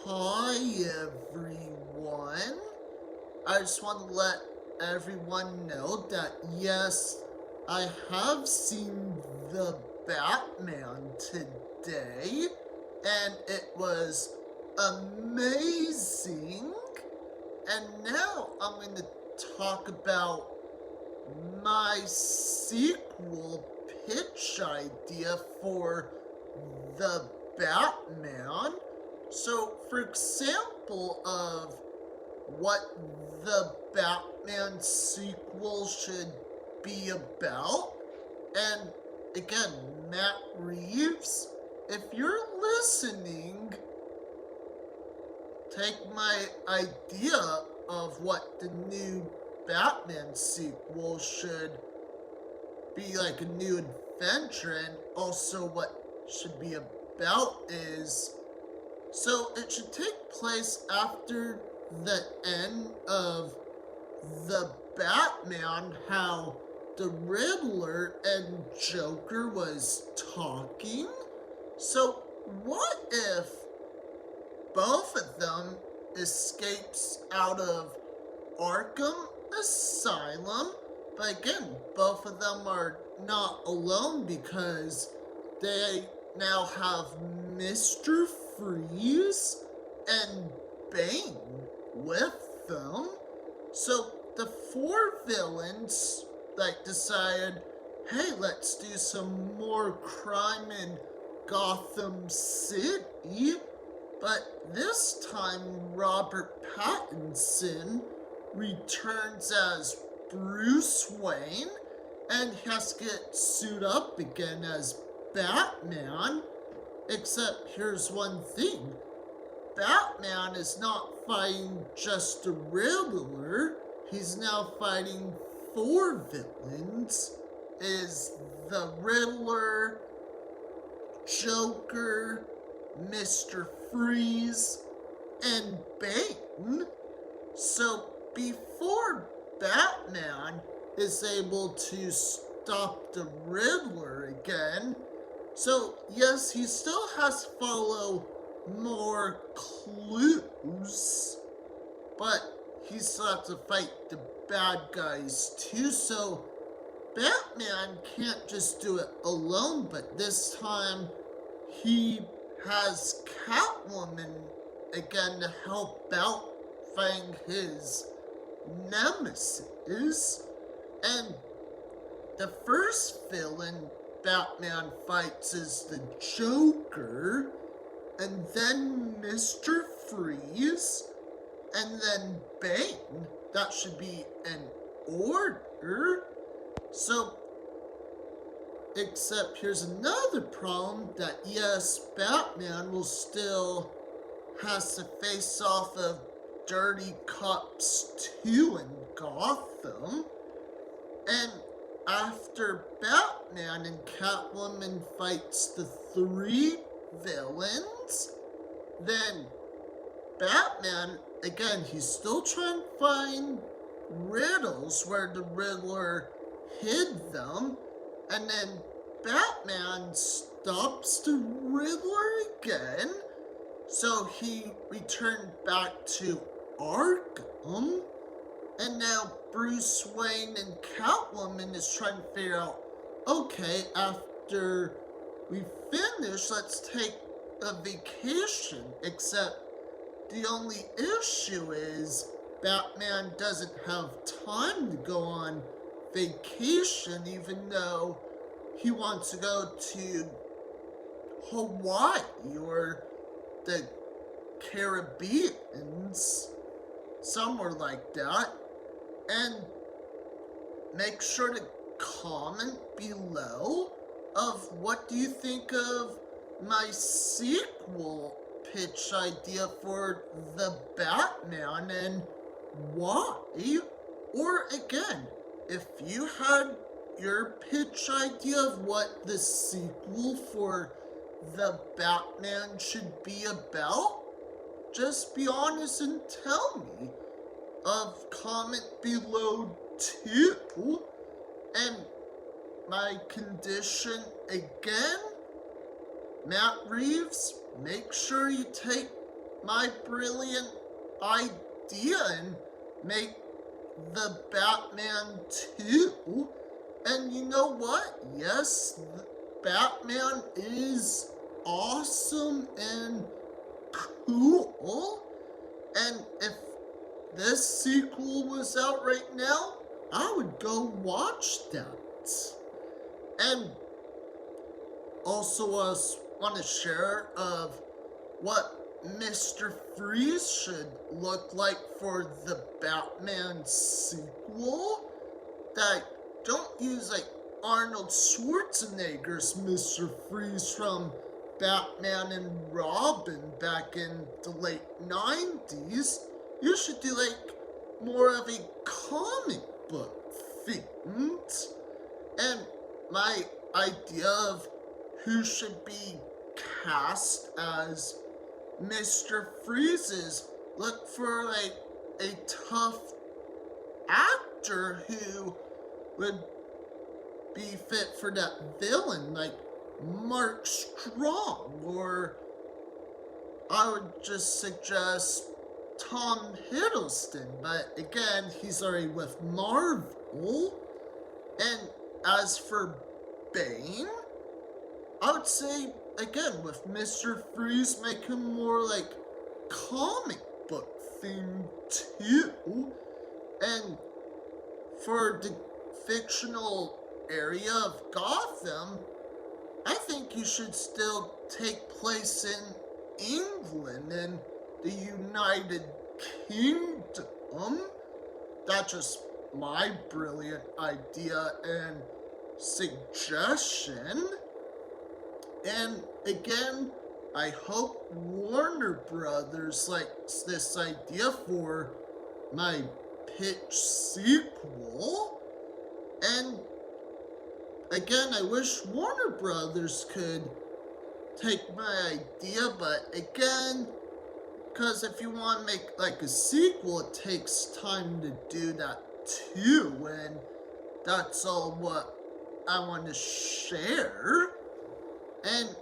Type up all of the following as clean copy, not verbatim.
Hi everyone. I just want to let everyone know that yes, I have seen the Batman today and it was amazing. And now I'm going to talk about my sequel pitch idea for the Batman. So, for example, of what the Batman sequel should be about, and again, Matt Reeves, if you're listening, take my idea of what the new Batman sequel should be like a new adventure, and also what should be about is so it should take place after the end of the Batman, how the Riddler and Joker was talking. So what if both of them escapes out of Arkham Asylum? But again, both of them are not alone because they now have Mr. Freeze and Bane with them. So the four villains decided, hey, let's do some more crime in Gotham City. But this time Robert Pattinson returns as Bruce Wayne and he has to get suited up again as Batman. Except here's one thing. Batman is not fighting just the Riddler. He's now fighting four villains. Is the Riddler, Joker, Mr. Freeze, and Bane. So before Batman is able to stop the Riddler again, so yes, he still has to follow more clues, but he still has to fight the bad guys too, so Batman can't just do it alone, but this time he has Catwoman again to help out fighting his nemesis. And the first villain Batman fights is the Joker, and then Mr. Freeze, and then Bane. That should be an order. So, except here's another problem that yes, Batman will still has to face off of Dirty Cops 2 in Gotham. And after Batman and Catwoman fights the three villains, then Batman, again, he's still trying to find riddles where the Riddler hid them, and then Batman stops the Riddler again, so he returned back to Arkham, and now Bruce Wayne and Catwoman is trying to figure out, okay, after we finish, let's take a vacation, except the only issue is Batman doesn't have time to go on vacation, even though he wants to go to Hawaii or the Caribbean, somewhere like that. And make sure to comment below of what do you think of my sequel pitch idea for the Batman and why? Or again, if you had your pitch idea of what the sequel for the Batman should be about, just be honest and tell me. Comment below too. And my condition again, Matt Reeves, make sure you take my brilliant idea and make the Batman 2. And you know what? Yes, Batman is awesome and cool. And if this sequel was out right now, I would go watch that. And also want to share of what Mr. Freeze should look like for the Batman sequel. That don't use like Arnold Schwarzenegger's Mr. Freeze from Batman and Robin back in the late 90s. You should do like more of a comic book themed. And my idea of who should be cast as Mr. Freeze is look for like a tough actor who would be fit for that villain, like Mark Strong, or I would just suggest Tom Hiddleston, but again, he's already with Marvel. And as for Bane, I would say, again, with Mr. Freeze, make him more like comic book themed too. And for the fictional area of Gotham, I think you should still take place in England and the United Kingdom. That's just my brilliant idea and suggestion. And again, I hope Warner Brothers likes this idea for my pitch sequel. And again, I wish Warner Brothers could take my idea, but again, because if you want to make like a sequel, it takes time to do that too, and that's all what I want to share. And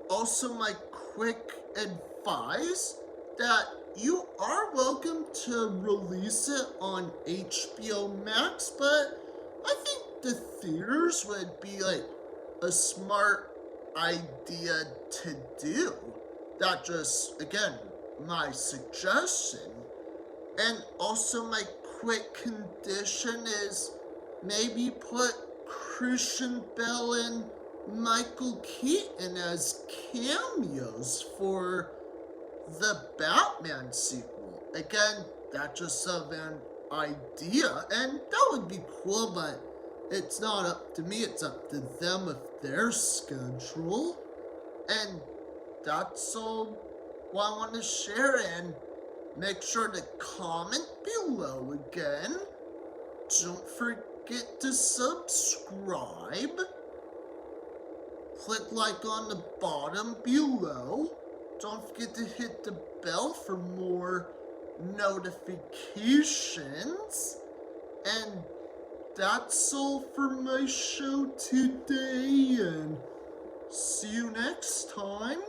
also my quick advice that you are welcome to release it on HBO Max, but I think the theaters would be like a smart idea to do. That just, again, my suggestion. And also my quick condition is maybe put Christian Bale and Michael Keaton as cameos for the Batman sequel. Again, that's just an idea, and that would be cool, but it's not up to me, it's up to them with their schedule. And that's all what I want to share, and make sure to comment below again. Don't forget to subscribe. Click like on the bottom below. Don't forget to hit the bell for more notifications. And that's all for my show today, and see you next time.